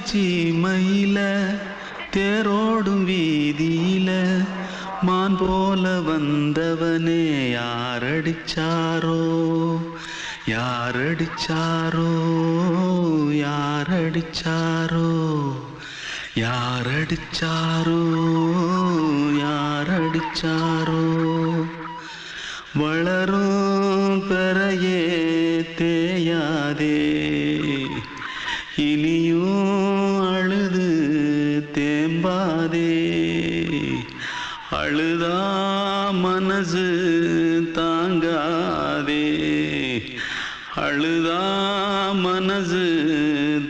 சீமையில தேரோடும் வீதியில மான் போல வந்தவனே யாரடிச்சாரோ யாரடிச்சாரோ யாரடிச்சாரோ யாரடிச்சாரோ யாரடிச்சாரோ வளரும் பெறையே தேயாதே இனியும் அழுது தேம்பாதே அழுதா மனசு தாங்காதே அழுதா மனசு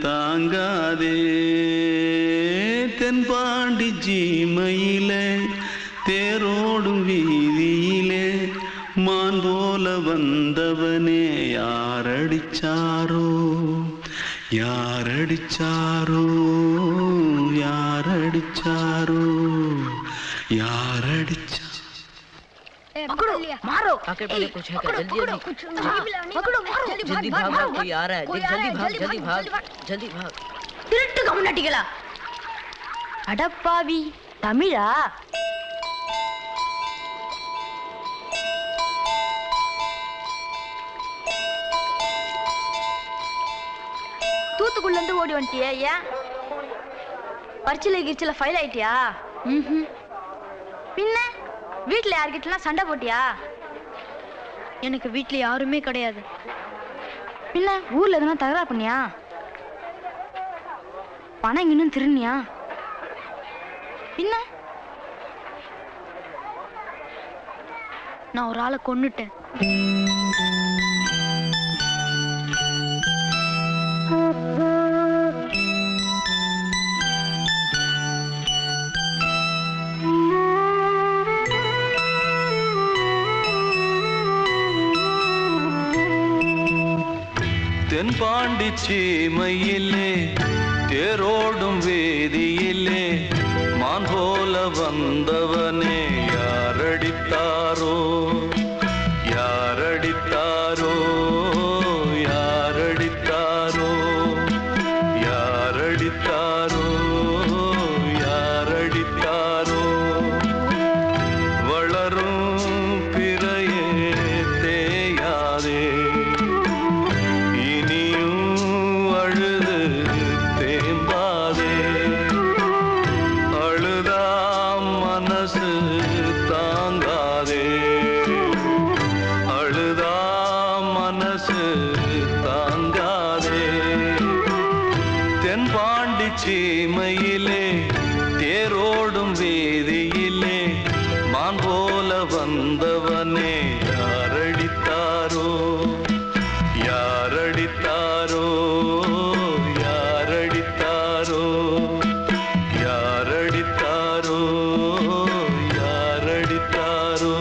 தாங்காதே தென்பாண்டி சீமையிலே தேரோடும் வீதியிலே மான் போல வந்தவனே யாரடிச்சாரோ யாரடிச்சாரோ யாரடிச்சாரோ यारडिचा पकड़ो मारो आके पहले कुछ है क्या जल्दी पकड़ो मारो जल्दी भाग कोई आ रहा है जल्दी भाग திருட்டு கம்யூனிட்டிகளா அடப்பாவி தமிழா தூத்துக்குள்ள இருந்து ஓடி வந்துட்டியா ஏன் பரிச்சையில கிரிச்சல ஃபைல் ஆயிட்டியா பின்ன வீட்டுல யார்கிட்டலாம் சண்டை போட்டியா எனக்கு வீட்டுல யாருமே கிடையாது பின்ன ஊர்ல எதுனா தகராறு பண்ணியா பணம் இன்னும் திருநியா பின்ன நான் ஒரு ஆளை கொன்னுட்டேன் தென்பாண்டி சீமையிலே தேரோடும் வேதியிலே மான் போல வந்தவனே யாரடித்தாரோ யாரடித்தாரோ யாரடித்தாரோ யாரடித்தாரோ யாரடித்தாரோ வளரும் பிறையே தேயாதே தென்பாண்டி சீமையிலே தேரோடும் வேதியிலே மான் போல வந்தவனே யாரடித்தாரோ யாரடித்தாரோ யாரடித்தாரோ யாரடித்தாரோ யாரடித்தாரோ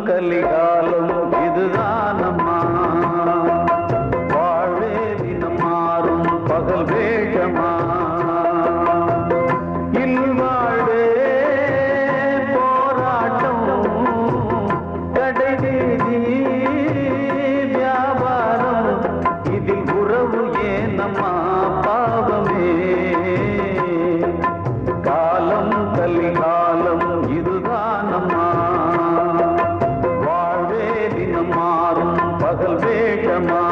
கலிகாலம் இதுதானம்மா வாழ்வே தினம் மாறும் பகல் வேகமா இல்வாழ்வே போராட்டம் கடைவீதி வியாபாரம் இதில் உறவு ஏனம்மா பாவமே காலம் கலிகாலம் இதுதானம்மா மாறும் பகல் வேகமா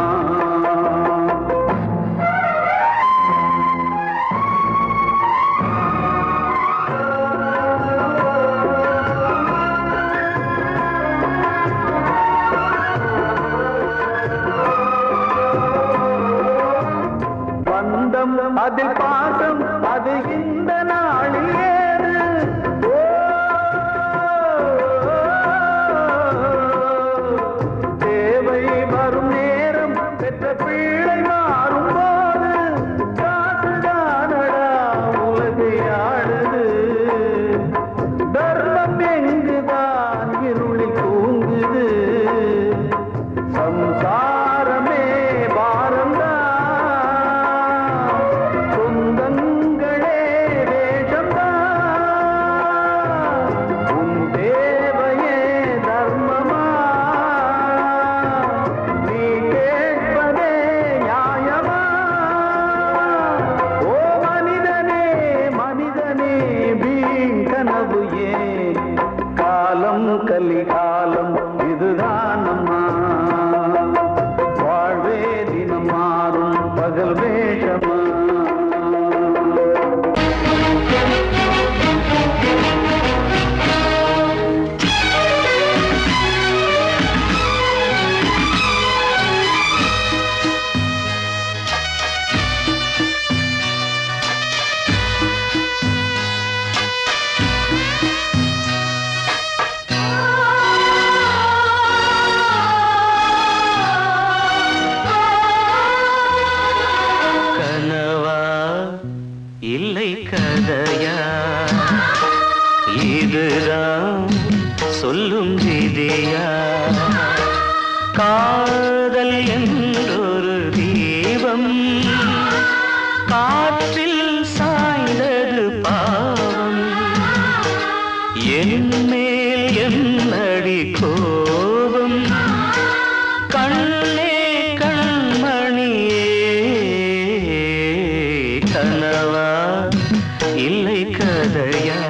பந்தம் அதில் பாசம் அது இந்த நாளில் ஏறு வரும் நேரம் பெற்ற பிள்ளை மாறும் போது காசுதானடா உலகை ஆடுது தர்மம் எங்க காதல் என்றொரு தீபம் காற்றில் சாய்ந்தது பாவம் என் மேல் என்னடி கோபம் கண்ணே கண்மணியே கனவா இல்லை கதையா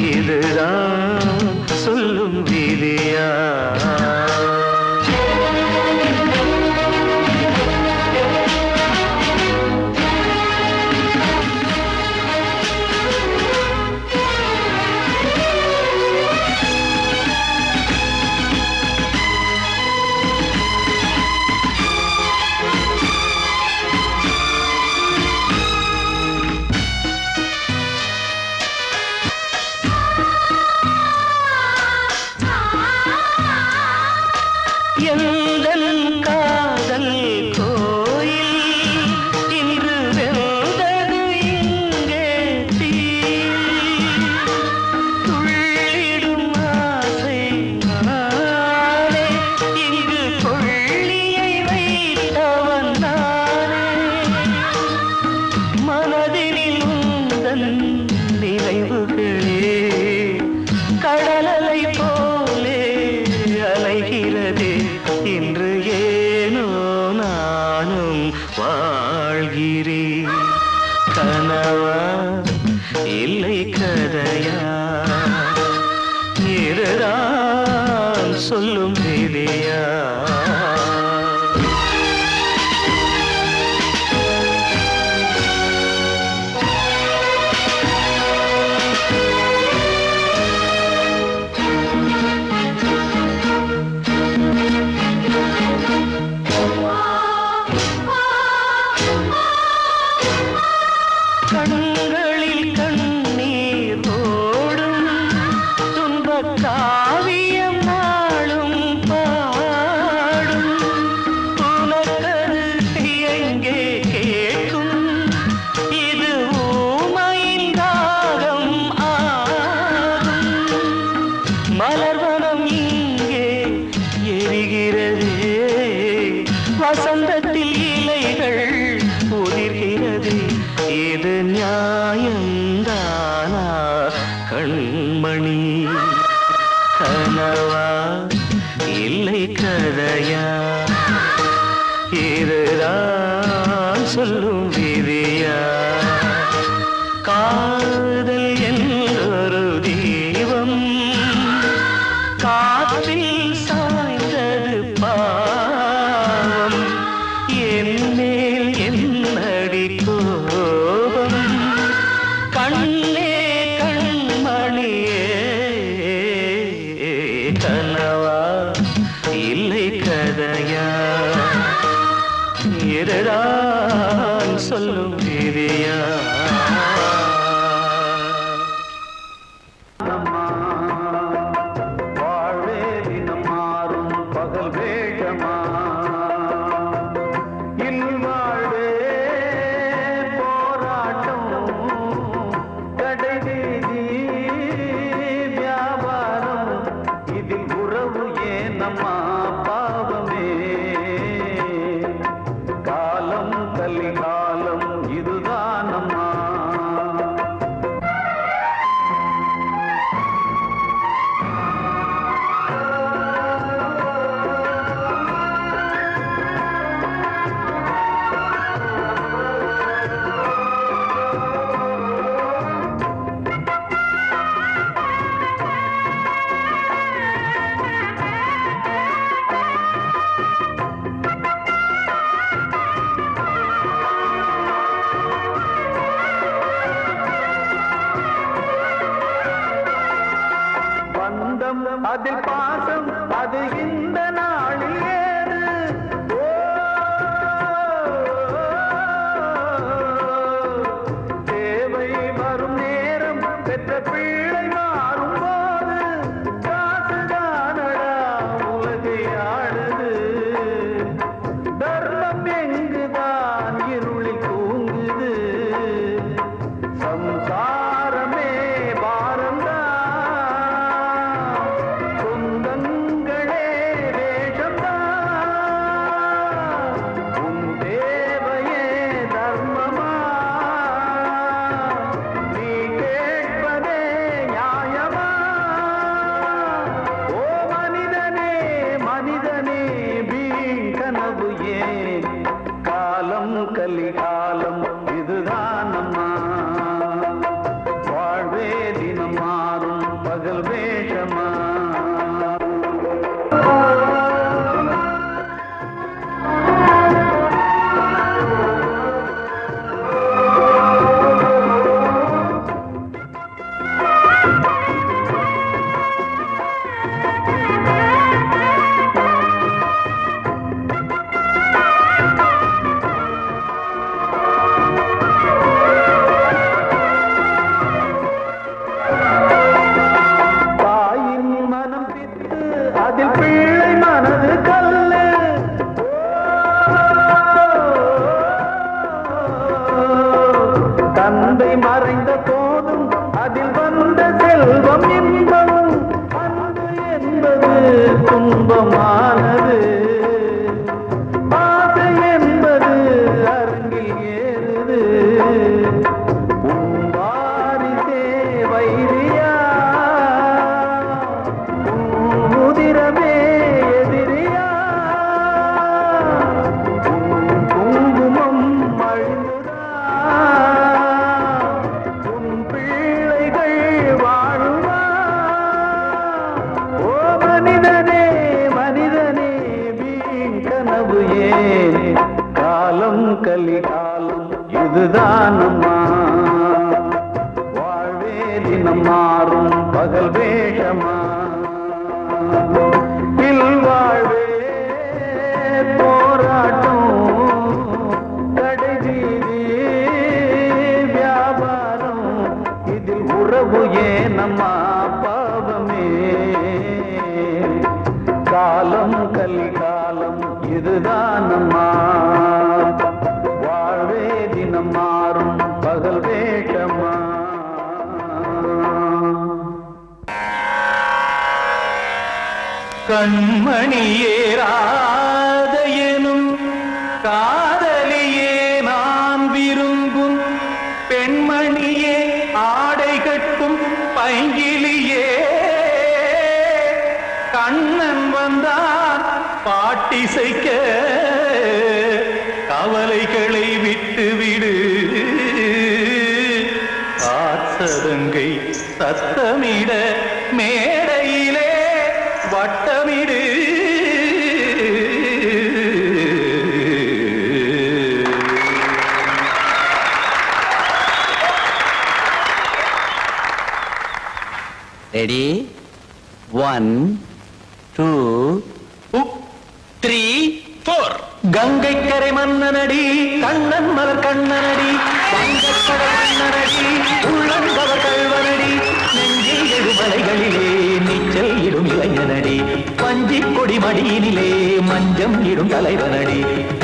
இதுதான் சொல்லும் விதியா எந்தன் காதல் கோயில் இன்று வெந்தது இங்கே தீ துள்ளிடும் ஆசை நானே இங்கு கொள்ளியை வைத்தவன் நானே மனதினில் உந்தன் நினைவுகளே கடலலை போலே அலைகிறதே இன்று ஏனோ நானும் வாழ்கிறேன் கனவா இல்லை கதையா இதுதான் சொல்லும் விதியா கண்களில் கண்ணீர் ஓடும் துன்பக் காவியம் நாளும் பாடும் உனக்கது எங்கே கேட்கும் இது ஊமையின் தாகம் ஆகும் மலர்வனம் இங்கே எரிகிறதே வசந்தத்தில் இலைகள் உதிர்கிறது இது நியாயந்தானா கண்மணி கனவா இல்லை கதையா இதுதான் சொல்லும் விதியா காதல் என்றொரு தீபம் காற்றில் சாய்ந்தது பாவம் என் மேல் என்னடி கோபம் கண்ணே கண்மணியே கனவா இல்லை கதையா இதுதான் சொல்லும் விதியா அதில் பாசம் அது இந்த நாளில் ஏது தேவை வரும் நேரம் பெற்ற பிள்ளை மாறும் போது காசுதானடா உலகை ஆடுது தர்மம் எங்குதான் இருளில் தூங்குது சம்சாரமே பாரந்தா சொந்தங்கள் கலிகாலம் இதுதானம்மா வாழ்வே தினம் மாறும் பகல் வேஷமா இல்வாழ்வே போராட்டம் கடைவீதி வியாபாரம் இதில் உறவு ஏனம்மா பாவமே காலம் கலிகாலம் இதுதானம்மா வாழ்வே தினம் மாறும் பகல் வேஷமா கண்மணியேராத எனும் காதலியே நான் விரும்பும் பெண்மணியே ஆடை கட்டும் பைங்கிலியே கண்ணன் வந்தான் பாட்டிசைக்க கவலைகளை விட்டுவிடு காசதங்கை சத்தமிட மேடையிலே வட்டமிடு ரெடி 1 2 3 4 கங்கை கரை மன்னனடி கண்ணன் மலர் கண்ணனடி வங்கக்கடல் மன்னனடி உள்ளங்கவர் கல்வனடி நெஞ்சில் எழுமலைகளிலே நீச்சல் இடும் இளைஞனடி வஞ்சிக் கொடி மடியினிலே மஞ்சம் இடும் தலைவனடி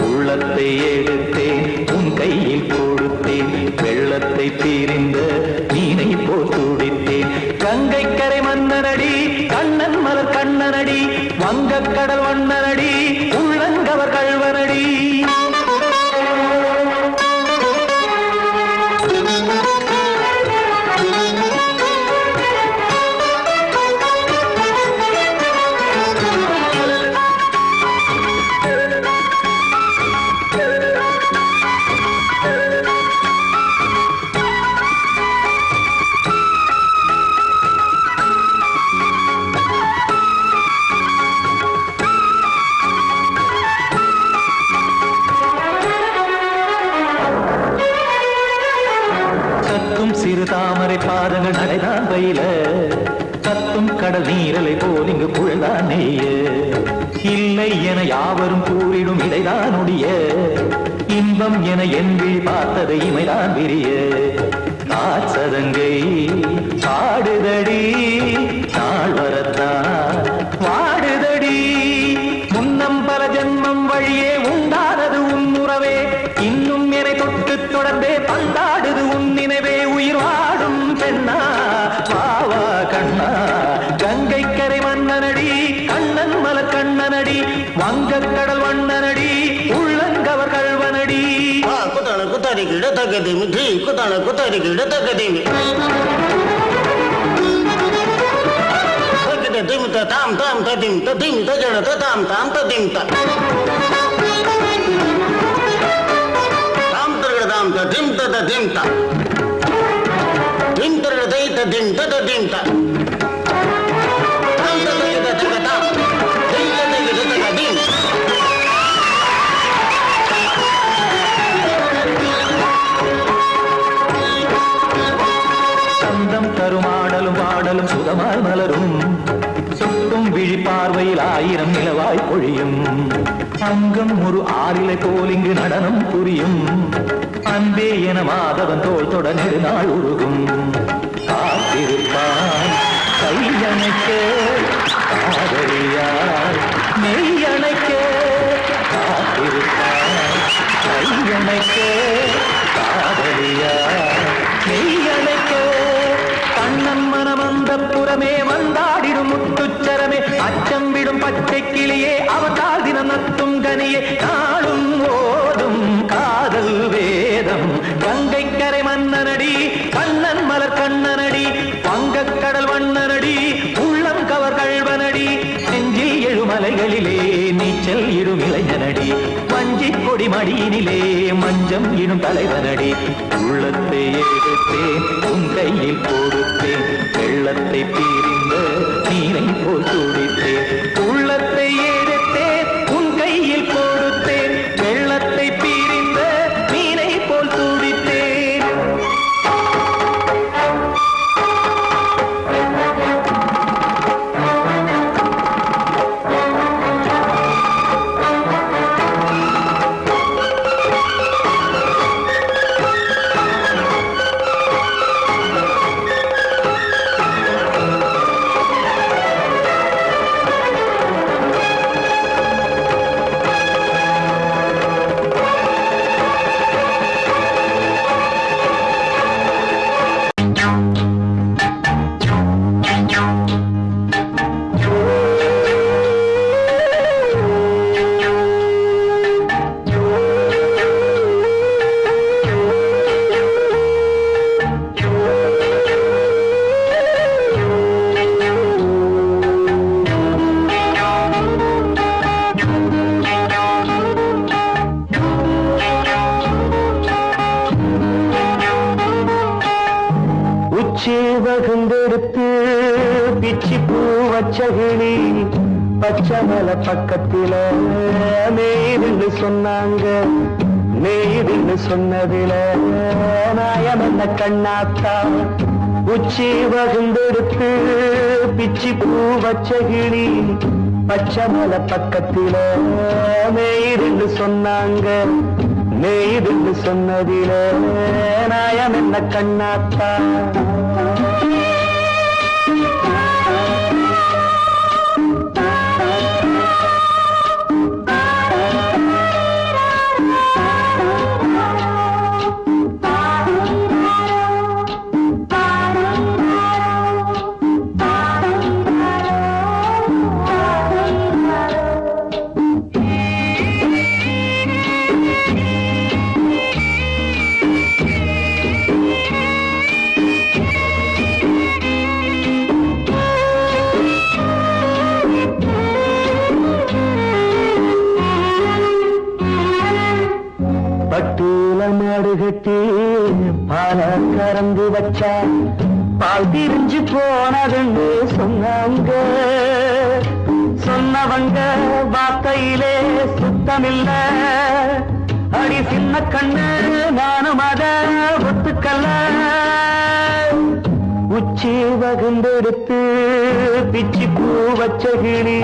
உள்ளத்தை எடுத்தேன் உன் கையில் கொடுத்தேன் வெள்ளத்தை தீரிந்த மீனை போல் துடித்தேன் கங்கை கரை மன்னனடி கண்ணன் மலர் கண்ணனடி வங்கக்கடல் வண்ணனடி உள்ளங்கவர் கல்வனடி சிறு தாமரை பாதங்கள் நடைதான் பயில கத்தும் கடல் நீரலை போல் இங்கு புழல்தான் நெய்ய இல்லை என யாவரும் கூறிடும் இடைதான் உடைய இன்பம் என என் விழி பார்த்தது இமைதான் விரிய காசதங்கை பாடுதடி நாள் வரத்தான் வாடுதடி முன்னம் பல ஜென்மம் வழியே உண்டானது உன் உறவே இன்னும் என்னை தொட்டு தொடர்ந்தே பந்தாடுது உன் நினைவே உயிர் வாடும் பெண்ணா வாவா கண்ணா கங்கை கரை மன்னனடி கண்ணன் மலர் கண்ணனடி வங்கக்கடல் வண்ணனடி உள்ளங்கவர் கல்வனடி குத்தான குத்தாரி கிட தகதிமி டி குத்தான குத்தாரி கிட தகதிமி தகத திம் தாம் தாம் ததிம் ததிம் தஜட தாம் தாம் ததிம் தாம் தரகட தாம் ததிம் ததிம் தாம் திம் தரகட தை ததிம் ததிம் தாம் தாம் தகத தகதாம் திம் தகத தகதிம் சந்தம் தருமாடலும் பாடலும் சுகமாய் மலரும் சுட்டும் விழி பார்வையில் ஆயிரம் நிலவாய் பொழியும் அங்கம் ஒரு ஆறிலை போல் இங்கு நடனம் புரியும் அன்பே என மாதவன் தோள் தொட நெடுநாள் உருகும் காத்திருப்பான் கையணைக்க காதலியார் மெய்யணைக்க காத்திருப்பான் கையணைக்க காதலியார் மெய்யணைக்க கண்ணன் மனமந்த புறமே வந்தாடிடும் முத்துச்சரமே அச்சம் விடும் பச்சை கிளியே அவதால் தினம் நத்தும் கனியே நாளும் ஓடும் காதல் வேதம் கங்கை கரை மன்னனடி கண்ணன் மலர் கண்ணனடி வங்கக்கடல் வண்ணனடி உள்ளம் கவர் கல்வனடி நெஞ்சில் எழுமலைகளிலே நீச்சல் இடும் இளைஞனடி வஞ்சிக் கொடி மடியினிலே மஞ்சம் இடும் தலைவனடி உள்ளத்தை எடுத்தேன் உன் கையில் கொடுத்தேன் வெள்ளத்தை தீரிந்த நீரை போல் துடித்தேன் உள்ளத்தை எடுத்தேன் உன் கையில் கொடுத்தேன் வெள்ளத்தை பீரிந்த வச்ச கிளி பச்சை மலை பக்கத்தில மேய்துன்னு சொன்னாங்க. மேய்துன்னு சொன்னதில நாயம் என்ன கண்ணாத்தா உச்சி வகுந்தெடுத்து பிச்சி பூ வச்ச கிளி பச்சை மலை பக்கத்தில மேய்துன்னு சொன்னாங்க. மேய்துன்னு சொன்னதில நாயம் என்ன கண்ணாத்தா. பட்டியல மாடு கட்டி பால கறந்து வச்சா பால் திரிஞ்சு போனதுன்னு சொன்னாங்க. சொன்னவங்க வார்த்தையிலே சுத்தமில்ல. அடி சின்ன கண்ணு நானும் அத ஒத்துக்கல்ல. உச்சி வகுந்தெடுத்து பிச்சி பூ வச்ச கிளி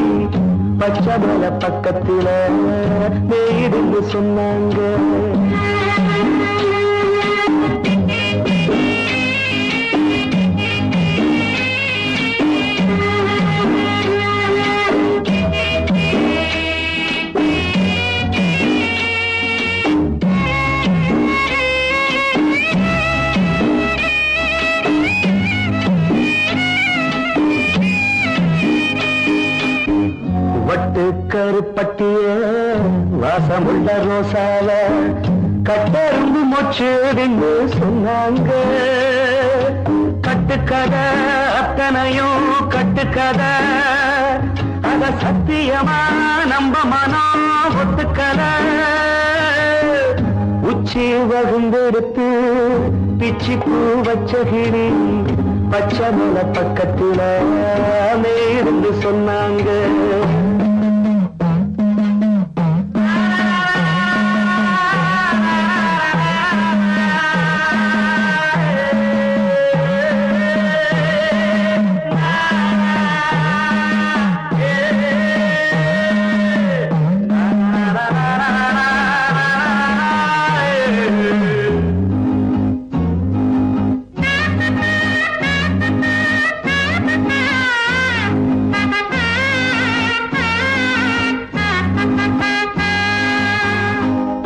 பச்சை மலை பக்கத்தில மேய்துன்னு சொன்னாங்க. வட்டு கருப்பட்டிய வாசமுள்ள ரோசால கட்டெரும்பு மொச்சுன்னு சொன்னாங்க. கட்டுக்கதை அத்தனையும் கட்டுக்கதை அத சத்தியமா நம்ப மனம் ஒத்துக்கலை. உச்சி வகுந்தெடுத்து பிச்சி பூ வச்ச கிளி பச்சை மலை பக்கத்தில மேய்துன்னு சொன்னாங்க.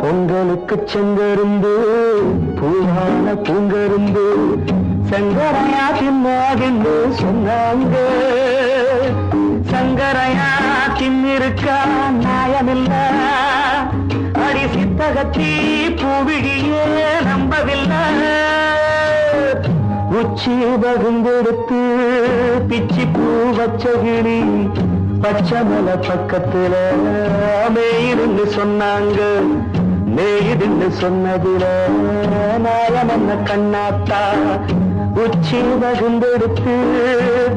பொங்கலுக்கு செங்கருந்து பூவான பூங்கருந்து சங்கரையா தின்னாகின்னு சொன்னாங்க. சங்கரையா தின்னிருக்கா நியாயமில்ல. அடி சித்தகத்தி பூவிழியே நம்பவில்லை. உச்சி வகுந்தெடுத்து பிச்சி பூ வச்ச கிளி பச்சை மலை பக்கத்தில மேய்துன்னு சொன்னாங்க. மேய்துன்னு சொன்னதில நாயம் என்ன கண்ணாத்தா உச்சி வகுந்தெடுத்து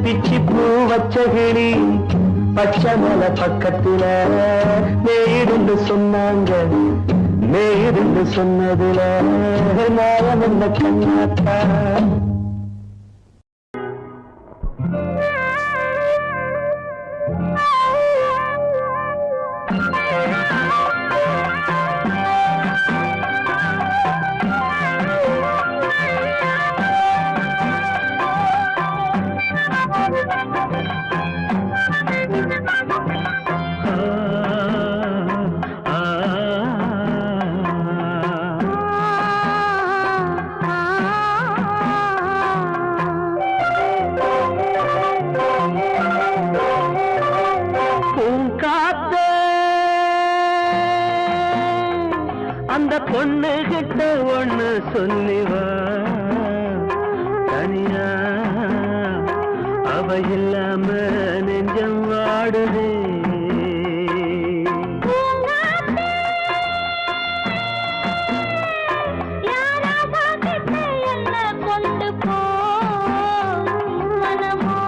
பிச்சி பூ வச்ச கிளி பச்சை மலை பக்கத்தில மேய்துன்னு சொன்னாங்க. மேய்துன்னு சொன்னதில நாயம் என்ன கண்ணாத்தா. அந்த பொண்ணு கிட்ட ஒண்ணு சொல்லிவா தனியா அவ இல்லாம நெஞ்சம் வாடுதே. கொண்டு போ மனமோ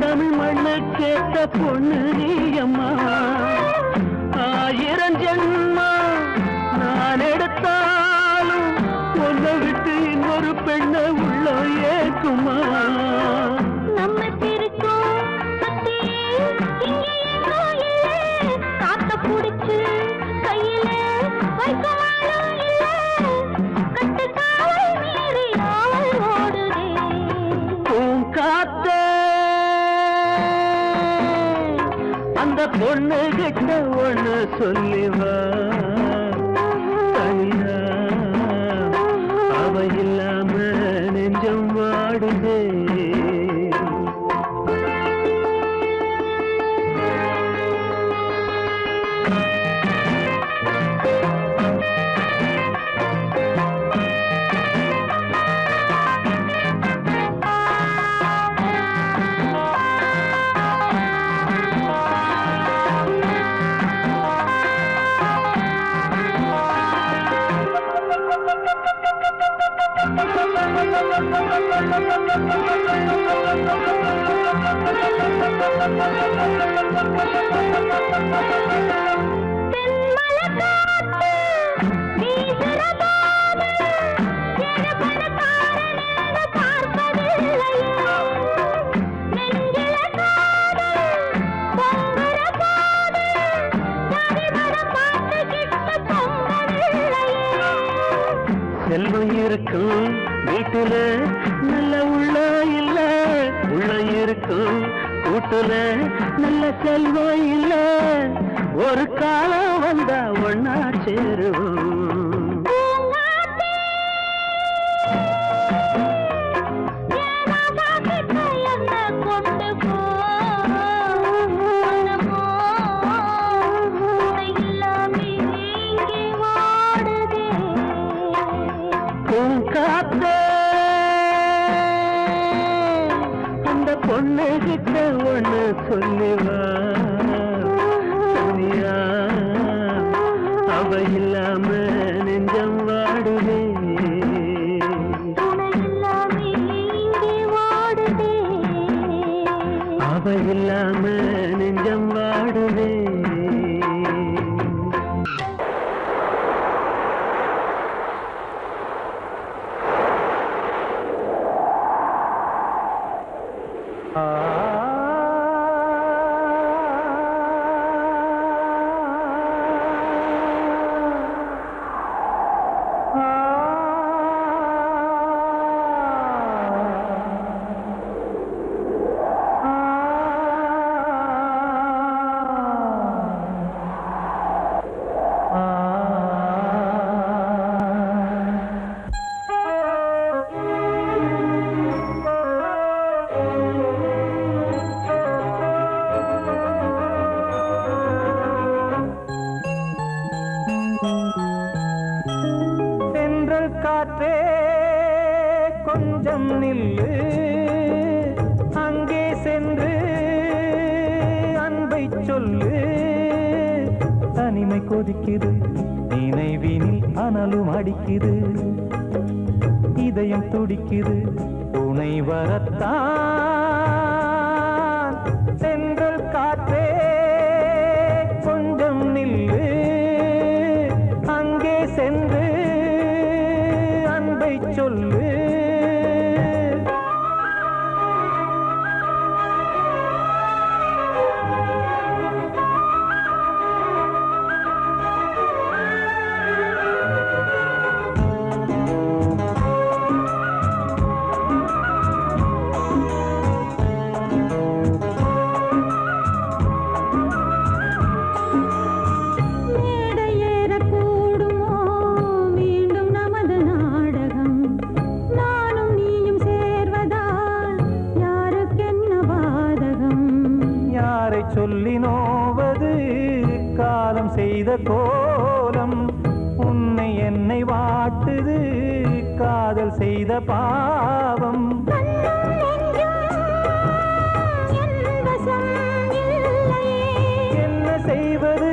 தமிழ் மண்ணு கேட்ட பொண்ணு நீ அம்மா 1000 ஜென்மா நான் எடுத்தாலும் ஒன்னை விட்டு இன்னொரு பெண்ணை உள்ள ஏக்குமா நம்ம திருக்கும் காத்த புடிச்சு கையில வைக்கவாலும் இல்ல கட்டு காவல் மீறி ஆவல் ஓடுதே காத்த அந்த பொண்ணு கிட்ட ஒண்ணு சொல்லிவா தனியா அவ இல்லாம நெஞ்சம் வாடுதே செல்வம் இருக்கும் வீட்டுல நல்ல உள்ள இல்ல உள்ள இருக்கும் கூட்டுல நல்ல செல்வம் இல்ல ஒரு காலம் வந்தா ஒன்னா சேருவோம் பொண்ணு கிட்ட ஒண்ணு சொல்லிவா சனியா அவ இல்லாம நெஞ்சம் வாடுதே அவ இல்லாம நெஞ்சம் வாடுதே காற்றே கொஞ்சம் நில்லு அங்கே சென்று அன்பை சொல்லு தனிமை கொதிக்குது நினைவினில் அனலும் அடிக்குது இதயம் துடிக்குது துணை வரத்தான் சென்றல் காற்றே கொஞ்சம் நில்லு அங்கே சென்று சொல்லு சொல்லி நோவது காலம் செய்த கோலம் உன்னை என்னை வாட்டுது காதல் செய்த பாவம் என்ன செய்வது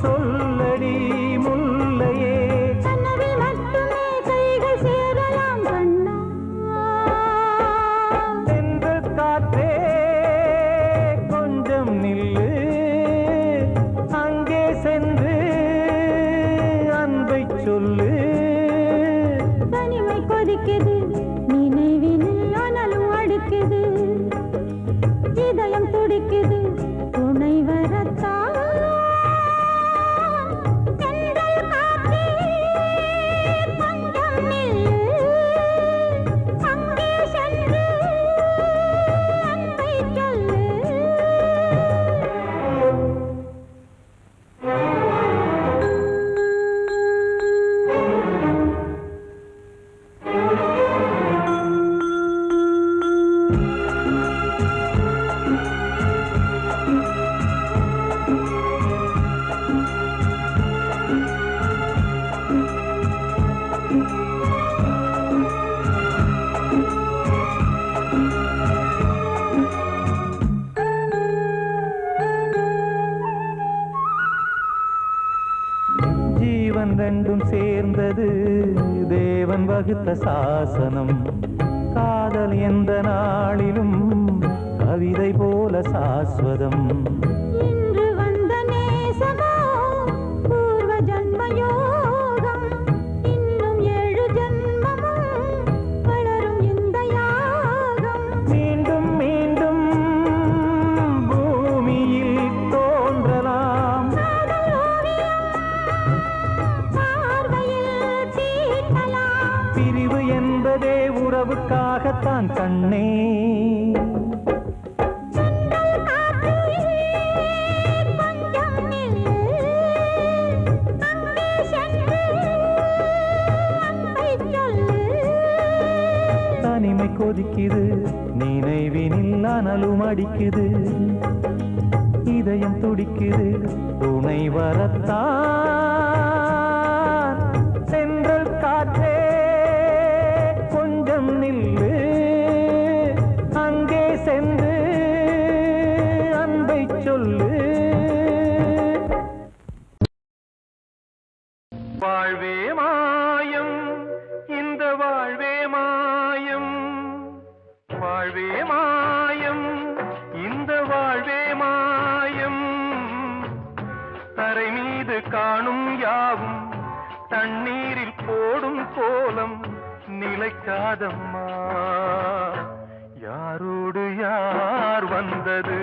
சொல்லடி முல்லையே சென்ற காற்றே துடிக்குது துணை வரத்தான் தென்றல் காற்றே கொஞ்சம் நில்லு அங்கே சென்று அன்பை சொல்லு ஜீவன் ரெண்டும் சேர்ந்தது தேவன் வகுத்த சாசனம் காதல் எந்த நாளிலும் கவிதை போல சாஸ்வதம் இன்று வந்த நேசமோ பூர்வ ஜன்ம யோகம் இன்னும் 7 ஜன்மமும் வளரும் இந்த யாகம் மீண்டும் மீண்டும் பூமியில் தோன்றலாம் காதல் ஓவியம் பார்வையில் தீட்டலாம் பிரிவு என்பதே உறவுக்காகத்தான் கண்ணே தென்றல் காற்றே கொஞ்சம் நில்லு அங்கே சென்று அன்பை சொல்லு தனிமை கொதிக்குது நினைவினில் அனலும் அடிக்குது இதயம் துடிக்குது துணை வரத்தான் சென்றல் காற்றே கொஞ்சம் நில்லு அங்கே சென்று அன்பை சொல்லு வாழ்வே மாயம் இந்த வாழ்வே மாயம் வாழ்வே மாயம் இந்த வாழ்வே மாயம் தரை மீது காணும் யாவும் தண்ணீரில் போடும் கோலம் நிலைக்காதம்மா யாரோடு யார் வந்தது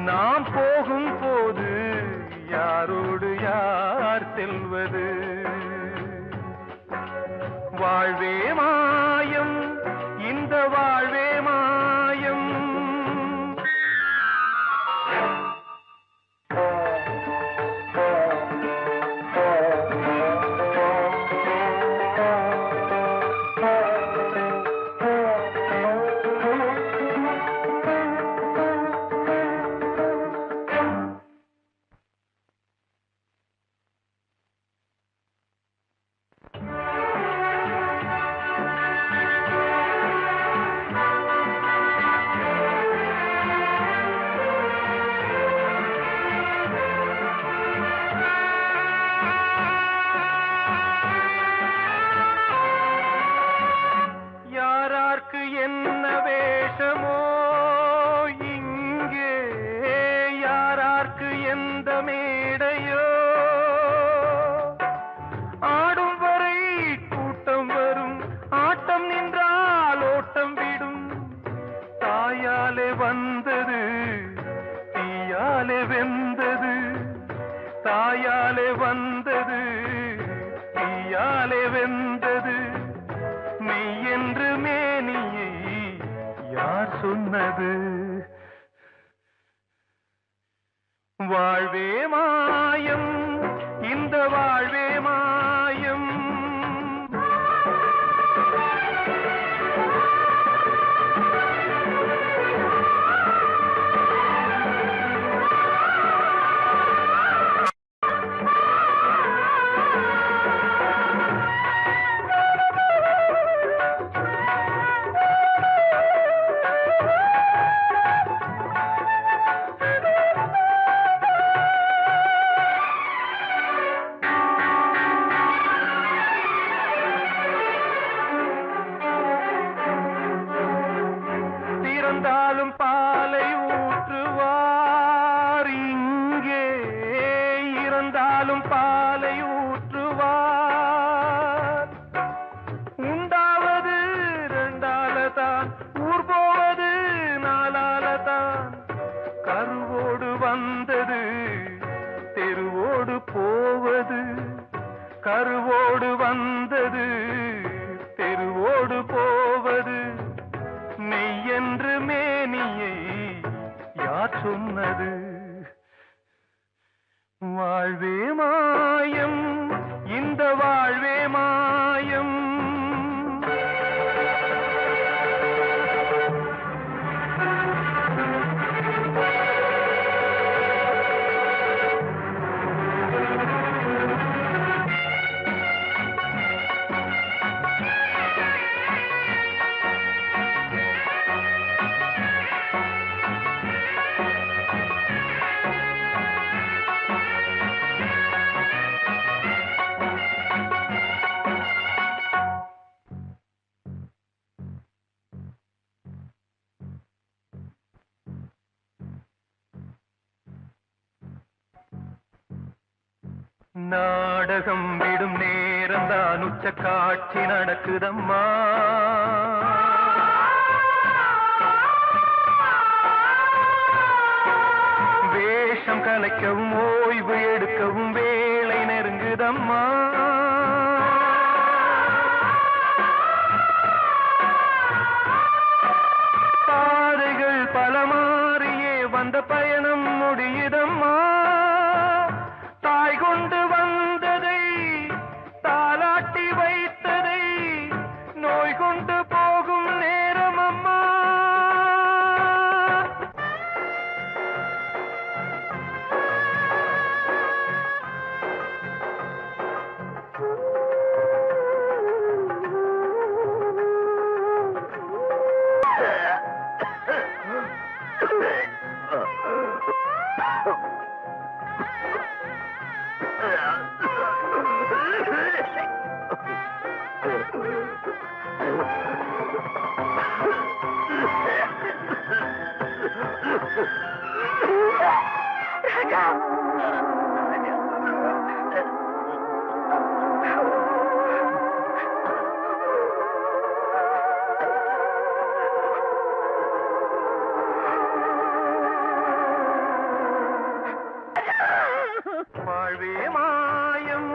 நாம் போகும் போது யாரோடு யார் செல்வது வாழ்வே மாயம் இந்த வாழ்வே மாயம் யாரார்க்கு என்ன வேஷமோ இங்கே யாரார்க்கு எந்த மேடையோ ஆடும் வரை கூட்டம் வரும் ஆட்டம் நின்றால் ஓட்டம் விடும் தாயாலே வந்தது தீயாலே வெந்தது தாயாலே வந்தது தீயாலே வெந்தது மெய் என்று மேனியை யார் சொன்னது வாழ்வே மாயம் இந்த வாழ்வே மாயம் சொன்னது வாழ்வே மாயம் இந்த வாழ்வே மாயம் நாடகம் விடும் நேரம் தான் உச்ச காட்சி நடக்குதம்மா வேஷம் கலைக்கவும் ஓய்வு எடுக்கவும் வேளை நெருங்குதம்மா பாதைகள் பல மாறியே வந்த பயணம் முடியுதம்மா தாய் கொண்டு வந்ததை தாலாட்டி வைத்ததை நோய் கொண்டு போகும் நேரம் அம்மா வாழ்வே மாயம்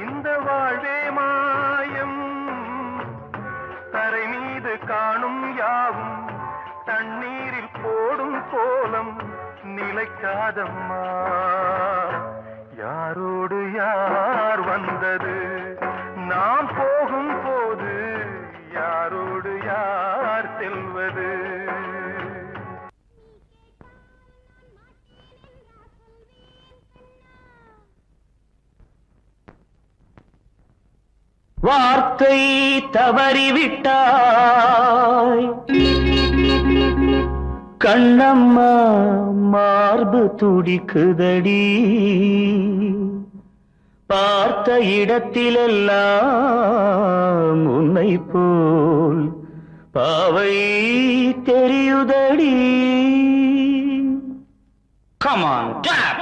இந்த வாழ்வே மாயம் தரை மீது காணும் யாவும் தண்ணீரில் போடும் கோலம் நிலைக்காதம்மா யாரோடு யார் வந்தது நாம் போகும் போது யாரோடு யார் செல்வது வார்த்தை தவறிவிட்டாய் கண்ணம்மா மார்பு துடிக்குதடி பார்த்த இடத்திலெல்லாம் உன்னை போல் பாவை தெரியுதடி Come on, clap!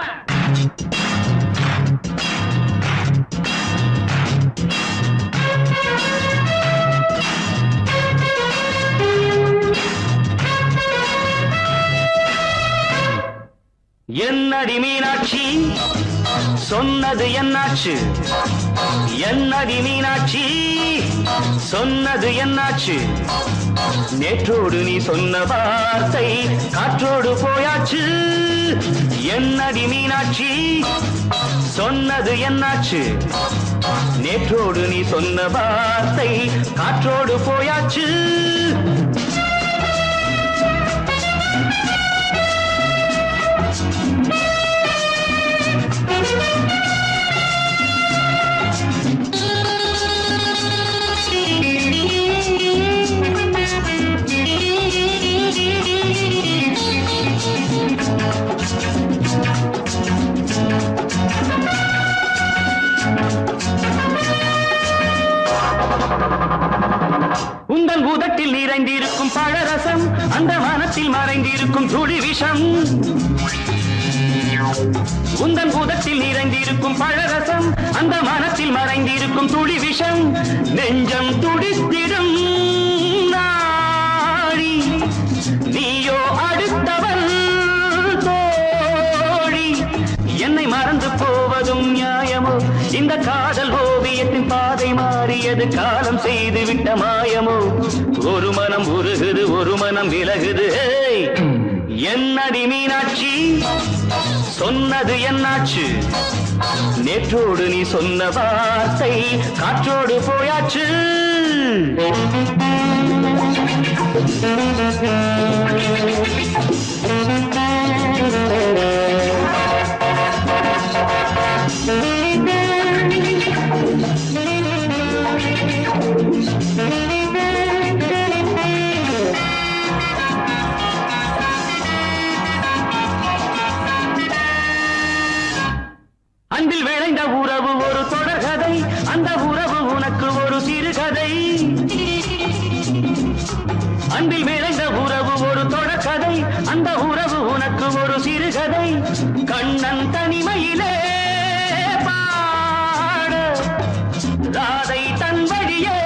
என்னடி மீனாட்சி சொன்னது என்னாச்சு என்னடி மீனாட்சி சொன்னது என்னாச்சு நேற்றோடு நீ சொன்ன வார்த்தை காற்றோடு போயாச்சு என்னடி மீனாட்சி சொன்னது என்னாச்சு நேற்றோடு நீ சொன்ன வார்த்தை காற்றோடு போயாச்சு உந்தன் பூதத்தில் நிறைந்திருக்கும் பழரசம் அந்த மனத்தில் மறைந்திருக்கும் துளி விஷம் உந்தன் பூதத்தில் நிறைந்திருக்கும் பழரசம் அந்த மனத்தில் மறைந்திருக்கும் துளி விஷம் நெஞ்சம் துடித்திடும் நாடி நீயோ அடுத்தவள் தோழி என்னை மறந்து போவதும் நியாயமோ இந்த காதல் ஓவியத்தின் பாதை மாறியது காலம் செய்து விட்ட மாயமோ ஒரு மனம் உருகுது ஒரு மனம் விலகுது என்னடி மீனா சொன்னது என்னாச்சு நேற்றோடு நீ சொன்ன வார்த்தை காற்றோடு போயாச்சு அன்பில் விளைந்த உறவு ஒரு தொடர்கதை அந்த உறவு உனக்கு ஒரு சிறுகதை அன்பில் விளைந்த உறவு ஒரு தொடர்கதை அந்த உறவு உனக்கு ஒரு சிறுகதை கண்ணன் தனிமையிலே பாட ராதை தன் வழியே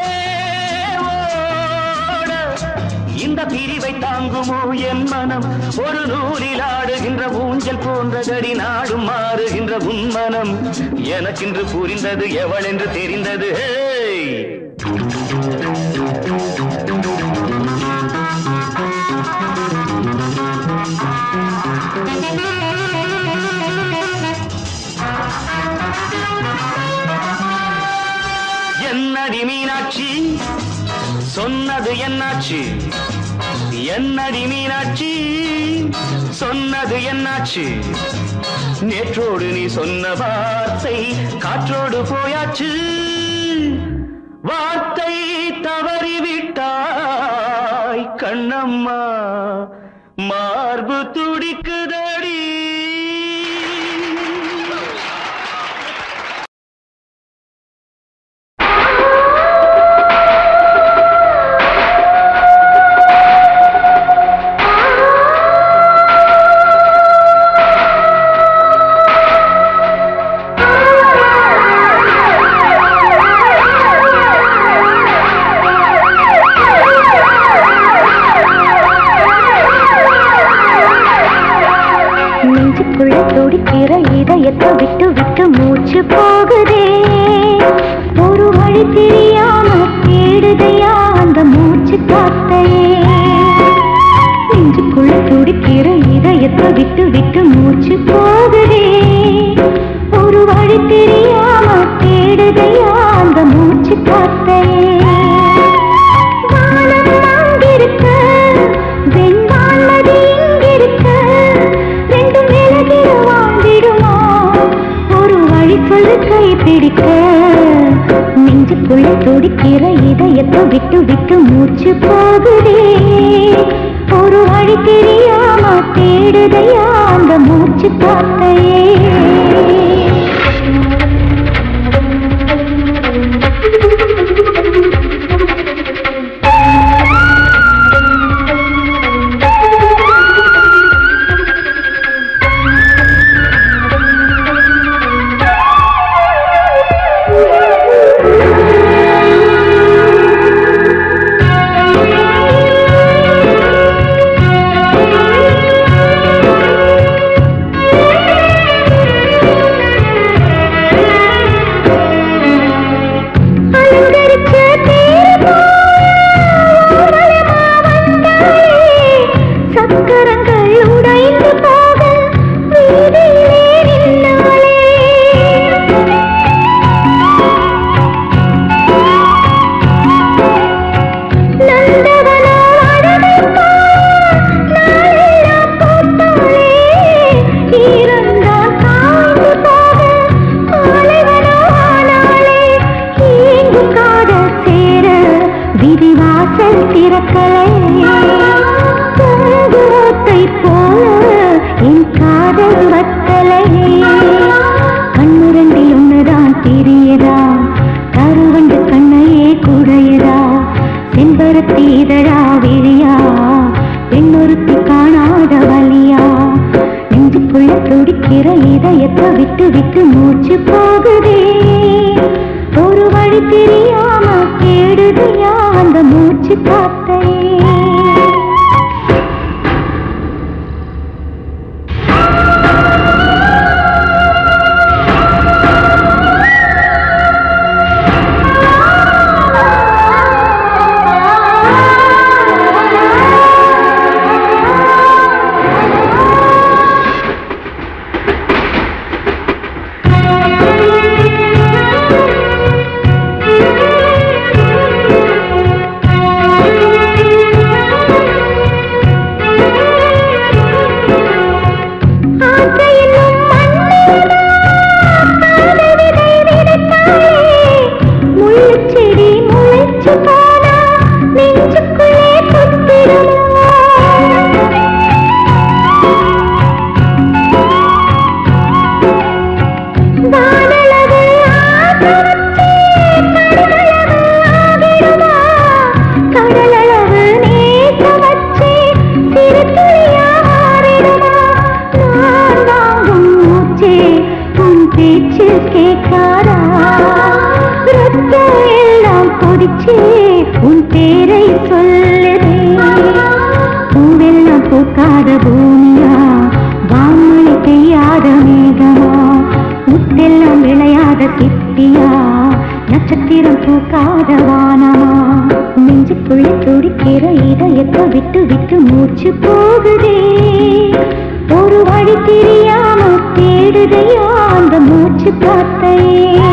ஓட இந்த பிரிவை தாங்குமோ என் மனம் ஒரு நூலில் ஆடுகின்ற ஊஞ்சல் போன்றதடி நாடும் மாறுகின்ற உன்மனம் எனக்கென்று புரிந்தது எவள் என்று தெரிந்தது என்னடி மீனாட்சி சொன்னது என்னாச்சு என்னடி மீனாட்சி சொன்னது என்னாச்சு நேற்றோடு நீ சொன்ன வார்த்தை காற்றோடு போயாச்சு வார்த்தை தவறிவிட்டாய் கண்ணம்மா மார்பு துடிக்குதடி துடிக்கிற இதயத்தை விட்டு விட்டு மூச்சு போகுதே ஒரு வழி தெரியாம தேடுதையா அந்த மூச்சு காத்தையே நெஞ்சுக்குள்ள துடிக்கிற இதயத்தை விட்டு விட்டு மூச்சு போகுதே ஒரு வழி தெரியாம தேடுதையா அந்த மூச்சு காத்தையே வானம் அங்கிருக்க வெண்வானது இங்கிருக்க ரெண்டும் விலகிட வாழ்ந்திடுமா ஒரு வழி சொல்லு கை பிடிக்க நெஞ்சுக்குள்ள துடிக்கிற இதயத்தை விட்டு விட்டு மூச்சு போகுதே ஒரு வழி தெரியாம தேடுதையா அந்த மூச்சு காத்தையே இதயத்தை விட்டு விட்டு மூச்சு போகுதே ஒரு வழி தெரியாம தேடுதையா அந்த மூச்சு காத்தையே நினைக்காதா ரத்தம் எல்லாம் கொதிச்சே உன் பேரை சொல்லுதே பூவெல்லாம் பூக்காத பூமியா வான்மழை பெய்யாத மேகமா முத்தெல்லாம் விளையாத சிப்பியா நட்சத்திரம் பூக்காத வானமா நெஞ்சுக்குள்ள துடிக்கிற இதயத்தை விட்டு விட்டு மூச்சு போகுதே ஒரு வழி தெரியாம தேடுதையா அந்த மூச்சு காத்தையே